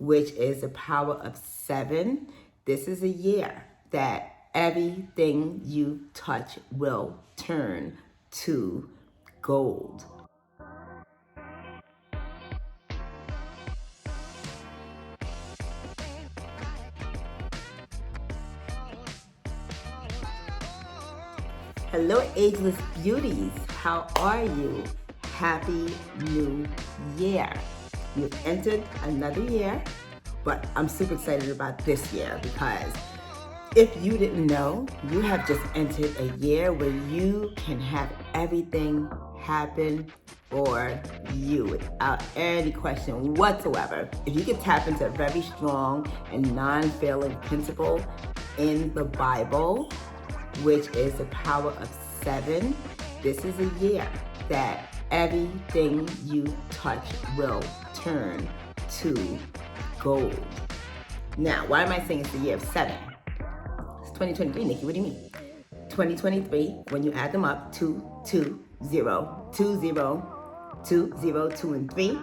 which is the power of 7. This is a year that everything you touch will turn to gold. Hello, ageless beauties. How are you? Happy New Year. You've entered another year, but I'm super excited about this year because if you didn't know, you have just entered a year where you can have everything happen for you without any question whatsoever. If you can tap into a very strong and non-failing principle in the Bible, which is the power of 7, this is a year that everything you touch will turn to gold. Now, why am I saying it's the year of 7? It's 2023, Nikki, what do you mean? 2023, when you add them up, 2, 2, 0, 2, 0, 2, 0, 2, and 3,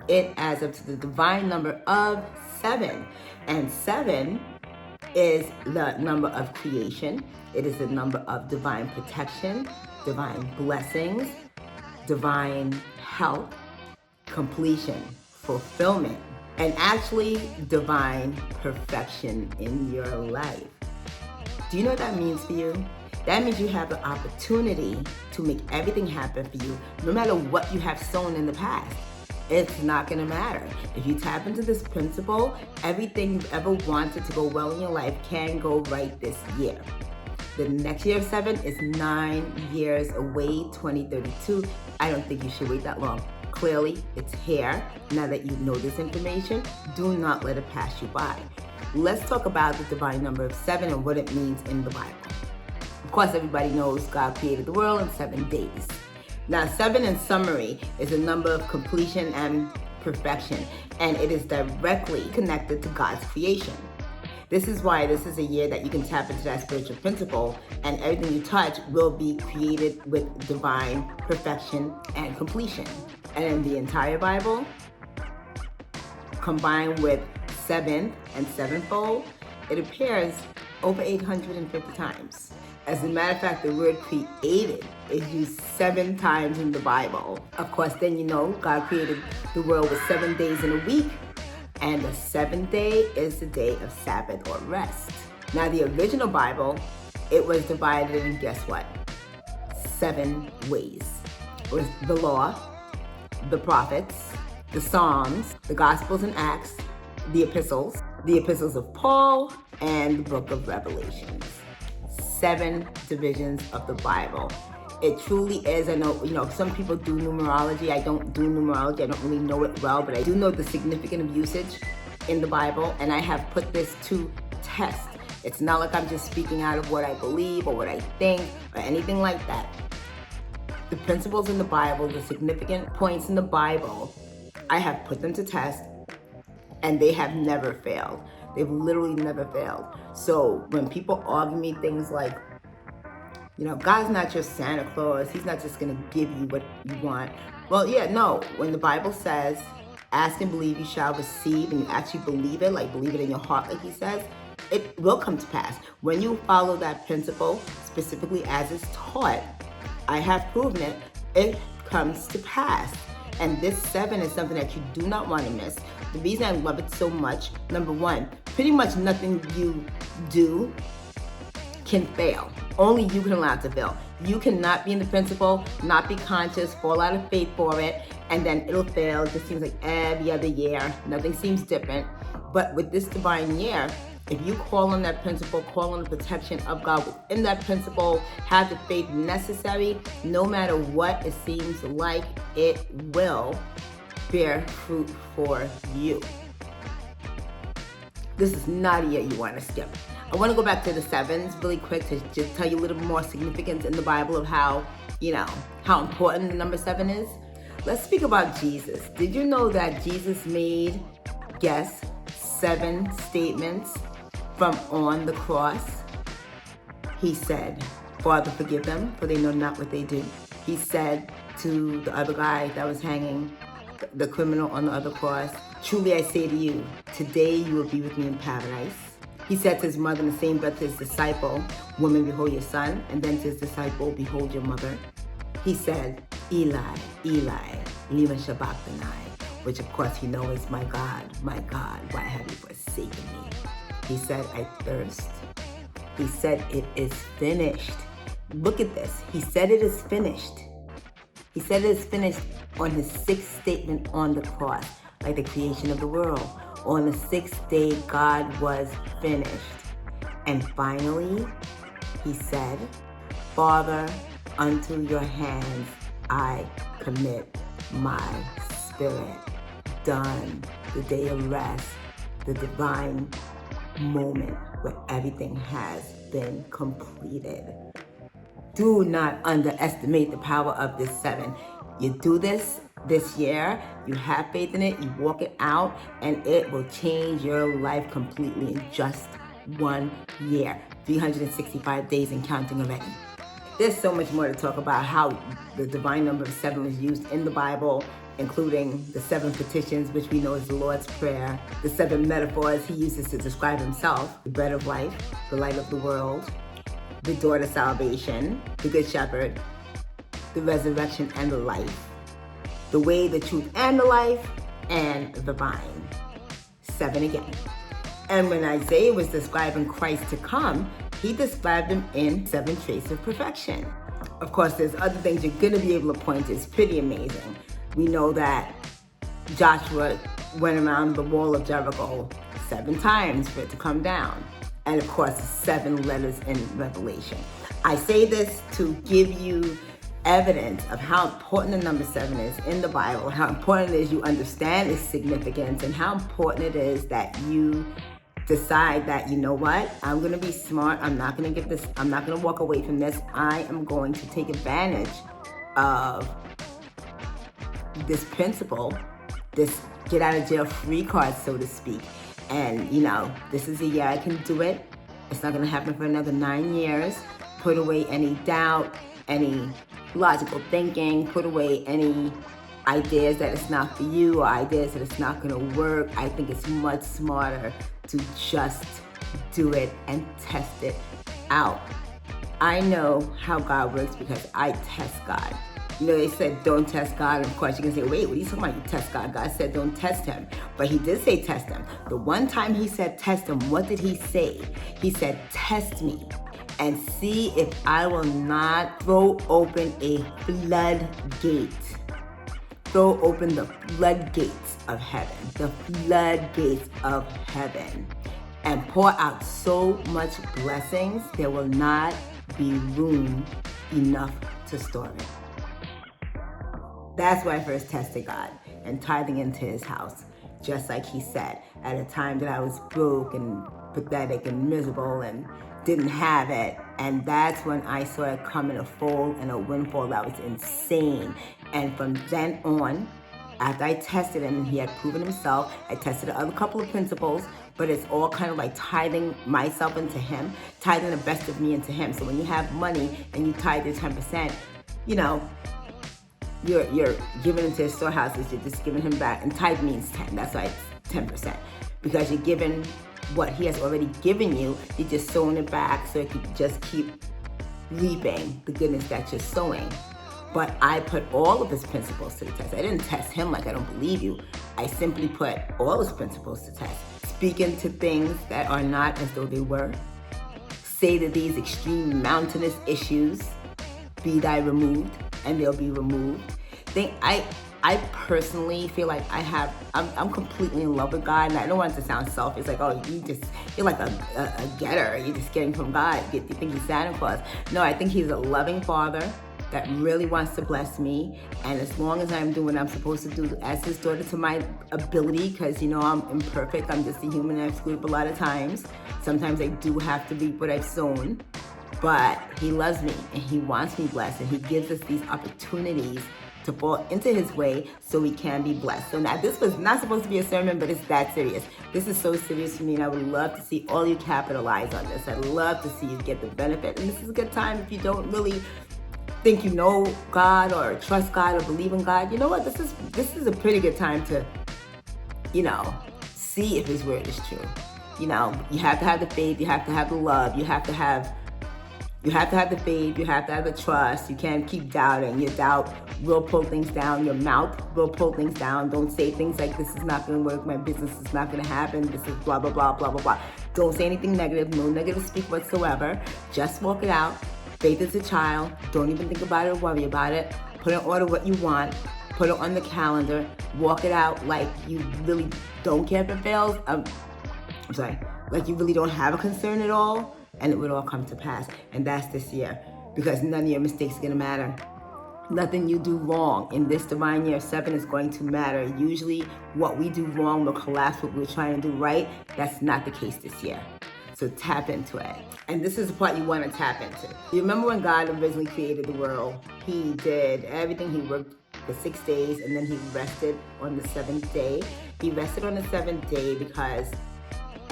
it adds up to the divine number of 7. And 7 is the number of creation. It is the number of divine protection, divine blessings, divine health, completion, fulfillment, and actually divine perfection in your life. Do you know what that means for you? That means you have the opportunity to make everything happen for you, no matter what you have sown in the past. It's not gonna matter. If you tap into this principle, everything you've ever wanted to go well in your life can go right this year. The next year of 7 is 9 years away, 2032. I don't think you should wait that long. Clearly, it's here. Now that you know this information, do not let it pass you by. Let's talk about the divine number of 7 and what it means in the Bible. Of course, everybody knows God created the world in 7 days. Now, 7 in summary is a number of completion and perfection, and it is directly connected to God's creation. This is why this is a year that you can tap into that spiritual principle, and everything you touch will be created with divine perfection and completion. And in the entire Bible, combined with 7th and sevenfold, it appears over 850 times. As a matter of fact, the word created is used 7 times in the Bible. Of course, then you know God created the world with 7 days in a week, and the 7th day is the day of Sabbath or rest. Now, the original Bible, it was divided in, guess what? 7 ways. It was the law, the prophets, the Psalms, the Gospels and Acts, the epistles of Paul, and the book of Revelations. 7 divisions of the Bible. It truly is. I know, some people do numerology. I don't do numerology. I don't really know it well, but I do know the significance of usage in the Bible, and I have put this to test. It's not like I'm just speaking out of what I believe or what I think or anything like that. The principles in the Bible, the significant points in the Bible, I have put them to test, and they have never failed. They've literally never failed. So when people argue me things like, God's not your Santa Claus. He's not just gonna give you what you want. Well, yeah, no. When the Bible says, ask and believe you shall receive, and you actually believe it, like believe it in your heart, like he says, it will come to pass. When you follow that principle, specifically as it's taught, I have proven it, it comes to pass. And this 7 is something that you do not want to miss. The reason I love it so much, number 1, pretty much nothing you do can fail. Only you can allow it to fail. You cannot be in the principle, not be conscious, fall out of faith for it, and then it'll fail. It just seems like every other year. Nothing seems different. But with this divine year, if you call on that principle, call on the protection of God within that principle, have the faith necessary, no matter what it seems like, it will bear fruit for you. This is not a year you want to skip. I want to go back to the 7s really quick to just tell you a little more significance in the Bible of how important the number 7 is. Let's speak about Jesus. Did you know that Jesus made, 7 statements from on the cross? He said, Father, forgive them, for they know not what they do. He said to the other guy that was hanging, the criminal on the other cross, truly I say to you, today you will be with me in paradise. He said to his mother in the same breath to his disciple, woman, behold your son. And then to his disciple, behold your mother. He said, Eli, Eli, lema sabachthani, which of course you know is my God, why have you forsaken me? He said, I thirst. He said, it is finished. Look at this. He said it is finished. He said it is finished on his sixth statement on the cross, like the creation of the world. On the sixth day, God was finished. And finally, he said, Father, unto your hands I commit my spirit. Done. The day of rest, the divine moment where everything has been completed. Do not underestimate the power of this 7. You do this year, you have faith in it, you walk it out, and it will change your life completely in just 1 year. 365 days and counting already. There's so much more to talk about how the divine number of 7 was used in the Bible, including the 7 petitions, which we know is the Lord's Prayer, the 7 metaphors he uses to describe himself, the bread of life, the light of the world, the door to salvation, the good shepherd, the resurrection and the life, the way, the truth, and the life, and the vine. 7 again. And when Isaiah was describing Christ to come, he described him in 7 traits of perfection. Of course, there's other things you're going to be able to point to. It's pretty amazing. We know that Joshua went around the wall of Jericho 7 times for it to come down. And of course, 7 letters in Revelation. I say this to give you evidence of how important the number 7 is in the Bible, how important it is you understand its significance, and how important it is that you decide that, you know what, I'm going to be smart. I'm not going to walk away from this. I am going to take advantage of this principle, this get out of jail free card, so to speak. And, this is a year I can do it. It's not going to happen for another 9 years. Put away any doubt, any logical thinking, put away any ideas that it's not for you or ideas that it's not going to work. I think it's much smarter to just do it and test it out. I know how God works because I test God. They said don't test God, and of course you can say, wait, what are you talking about? You test God. God said don't test him. But he did say test him. The one time he said test him, what did he say? He said, test me and see if I will not throw open a floodgate. Throw open the floodgates of heaven. The floodgates of heaven. And pour out so much blessings, there will not be room enough to store it. That's why I first tested God and tithing into his house. Just like he said, at a time that I was broke and pathetic and miserable and didn't have it. And that's when I saw it come in a fold and a windfall that was insane. And from then on, after I tested him and he had proven himself, I tested other couple of principles, but it's all kind of like tithing myself into him, tithing the best of me into him. So when you have money and you tithe your 10%, you're giving into his storehouses, you're just giving him back. And tithe means 10, that's why it's 10%. Because you're giving what he has already given you, you're just sowing it back so it could just keep reaping the goodness that you're sowing. But I put all of his principles to the test. I didn't test him like I don't believe you. I simply put all his principles to test. Speaking to things that are not as though they were. Say to these extreme mountainous issues, be thy removed, and they'll be removed. I personally feel like I'm completely in love with God, and I don't want it to sound selfish, like, oh, you're like a getter, you're just getting from God, you think he's Santa Claus. No, I think he's a loving father that really wants to bless me, and as long as I'm doing what I'm supposed to do as his daughter to my ability, because I'm imperfect, I'm just a human and I've screwed up a lot of times. Sometimes I do have to reap what I've sown, but he loves me and he wants me blessed, and he gives us these opportunities to fall into his way so we can be blessed. So now this was not supposed to be a sermon, but it's that serious. This is so serious for me, and I would love to see all you capitalize on this. I'd love to see you get the benefit, and this is a good time if you don't really think you know God or trust God or believe in God. You know what? This is a pretty good time to, see if his word is true. You know, you have to have the faith, you have to have the love, you have to have the faith, you have to have the trust. You can't keep doubting. Your doubt will pull things down. Your mouth will pull things down. Don't say things like, this is not going to work, my business is not going to happen, this is blah, blah, blah, blah, blah, blah. Don't say anything negative, no negative speak whatsoever. Just walk it out. Faith is a child. Don't even think about it or worry about it. Put in order what you want. Put it on the calendar. Walk it out like you really don't care if it fails. Like you really don't have a concern at all, and it would all come to pass. And that's this year, because none of your mistakes are gonna matter. Nothing you do wrong in this divine year 7 is going to matter. Usually what we do wrong will collapse what we're trying to do right. That's not the case this year. So tap into it. And this is the part you want to tap into. You remember when God originally created the world, he did everything. He worked for 6 days and then he rested on the 7th day. He rested on the 7th day because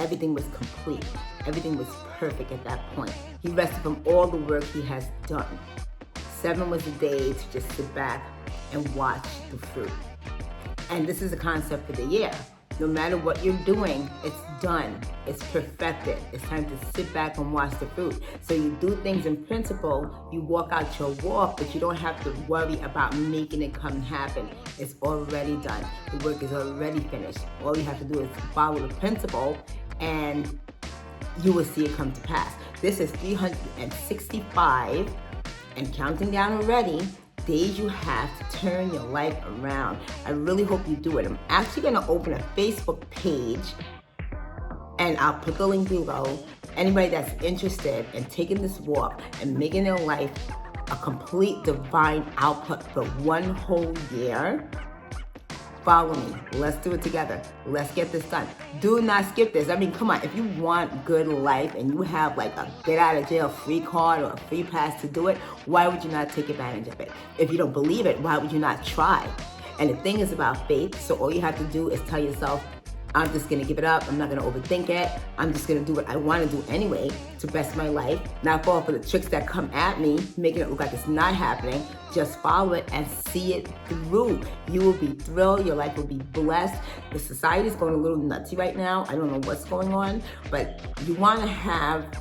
everything was complete. Everything was perfect at that point. He rested from all the work he has done. 7 was the day to just sit back and watch the fruit. And this is a concept for the year. No matter what you're doing, it's done. It's perfected. It's time to sit back and watch the fruit. So you do things in principle, you walk out your walk, but you don't have to worry about making it come happen. It's already done. The work is already finished. All you have to do is follow the principle and you will see it come to pass. This is 365 and counting down already, days you have to turn your life around. I really hope you do it. I'm actually gonna open a Facebook page and I'll put the link below. Anybody that's interested in taking this walk and making their life a complete divine output for one whole year, follow me. Let's do it together. Let's get this done. Do not skip this. I mean, come on. If you want good life and you have like a get out of jail free card or a free pass to do it, why would you not take advantage of it? If you don't believe it, why would you not try? And the thing is about faith. So all you have to do is tell yourself, I'm just gonna give it up. I'm not gonna overthink it. I'm just gonna do what I wanna do anyway to best my life. Not fall for the tricks that come at me, making it look like it's not happening. Just follow it and see it through. You will be thrilled, your life will be blessed. The society is going a little nutsy right now. I don't know what's going on, but you wanna have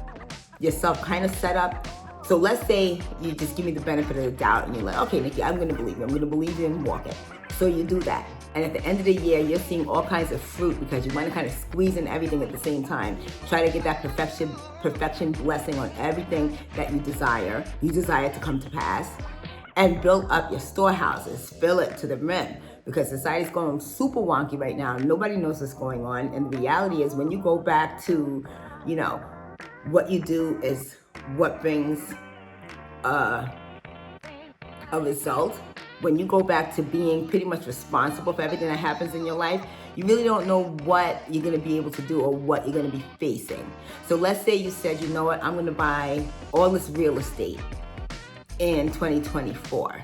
yourself kind of set up. So let's say you just give me the benefit of the doubt and you're like, okay, Nikki, I'm gonna believe you. I'm gonna believe you and walk it. So you do that. And at the end of the year, you're seeing all kinds of fruit because you want to kind of squeeze in everything at the same time. Try to get that perfection blessing on everything that you desire to come to pass. And build up your storehouses, fill it to the rim. Because society's going super wonky right now. Nobody knows what's going on. And the reality is when you go back to, you know, what you do is what brings a result. When you go back to being pretty much responsible for everything that happens in your life, you really don't know what you're going to be able to do or what you're going to be facing. So let's say you said, you know what, I'm going to buy all this real estate in 2024.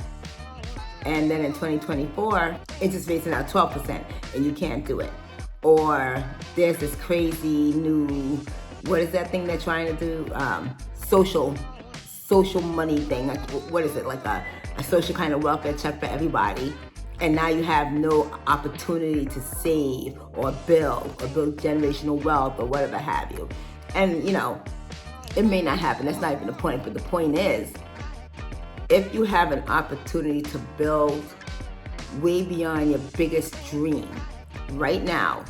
And then in 2024, interest rates are now 12% and you can't do it. Or there's this crazy new, what is that thing they're trying to do? Social money thing. Like, what is it? Like a social kind of welfare check for everybody. And now you have no opportunity to save or build generational wealth or whatever have you. And you know, it may not happen. That's not even the point. But the point is, if you have an opportunity to build way beyond your biggest dream right now,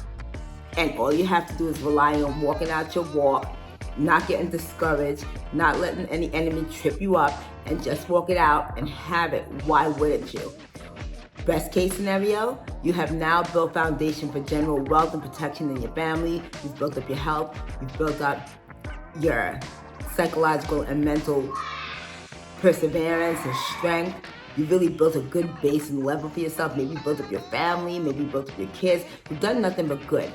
and all you have to do is rely on walking out your walk, not getting discouraged, not letting any enemy trip you up, and just walk it out and have it. Why wouldn't you? Best case scenario, you have now built foundation for general wealth and protection in your family. You've built up your health. You've built up your psychological and mental perseverance and strength. You really built a good base and level for yourself. Maybe you built up your family. Maybe you built up your kids. You've done nothing but good.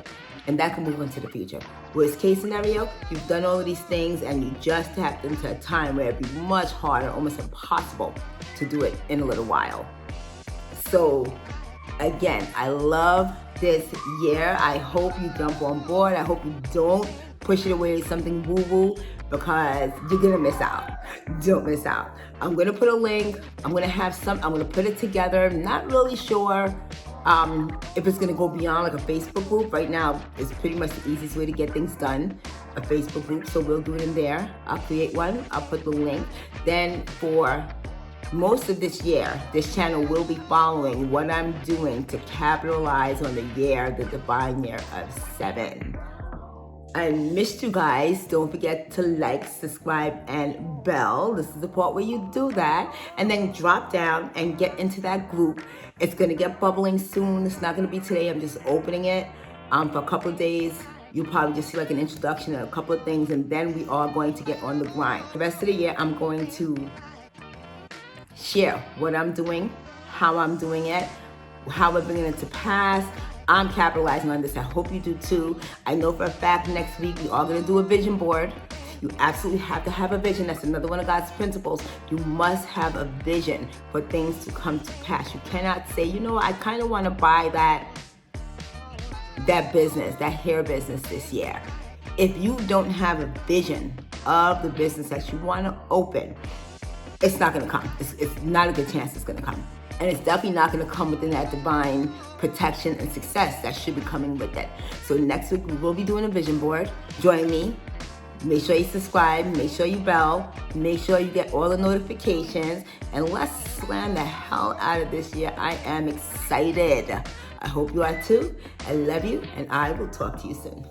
And that can move into the future. Worst case scenario, you've done all of these things and you just tapped into a time where it'd be much harder, almost impossible to do it in a little while. So again, I love this year. I hope you jump on board. I hope you don't push it away as something woo-woo because you're gonna miss out. Don't miss out. I'm gonna put a link. I'm gonna put it together. I'm not really sure If it's gonna go beyond like a Facebook group, right now it's pretty much the easiest way to get things done, a Facebook group. So we'll do it in there. I'll create one, I'll put the link. Then for most of this year, this channel will be following what I'm doing to capitalize on the year, the divine year of 7. I missed you guys. Don't forget to like, subscribe, and bell. This is the part where you do that. And then drop down and get into that group. It's going to get bubbling soon. It's not going to be today. I'm just opening it for a couple of days. You'll probably just see like an introduction and a couple of things. And then we are going to get on the grind. The rest of the year, I'm going to share what I'm doing, how I'm doing it, how we're bringing it to pass. I'm capitalizing on this. I hope you do too. I know for a fact next week we are going to do a vision board. You absolutely have to have a vision. That's another one of God's principles. You must have a vision for things to come to pass. You cannot say, you know, I kind of want to buy that business, that hair business this year. If you don't have a vision of the business that you want to open, it's not going to come. It's not a good chance it's going to come. And it's definitely not going to come within that divine protection and success that should be coming with it. So next week, we will be doing a vision board. Join me. Make sure you subscribe. Make sure you bell. Make sure you get all the notifications. And let's slam the hell out of this year. I am excited. I hope you are too. I love you, and I will talk to you soon.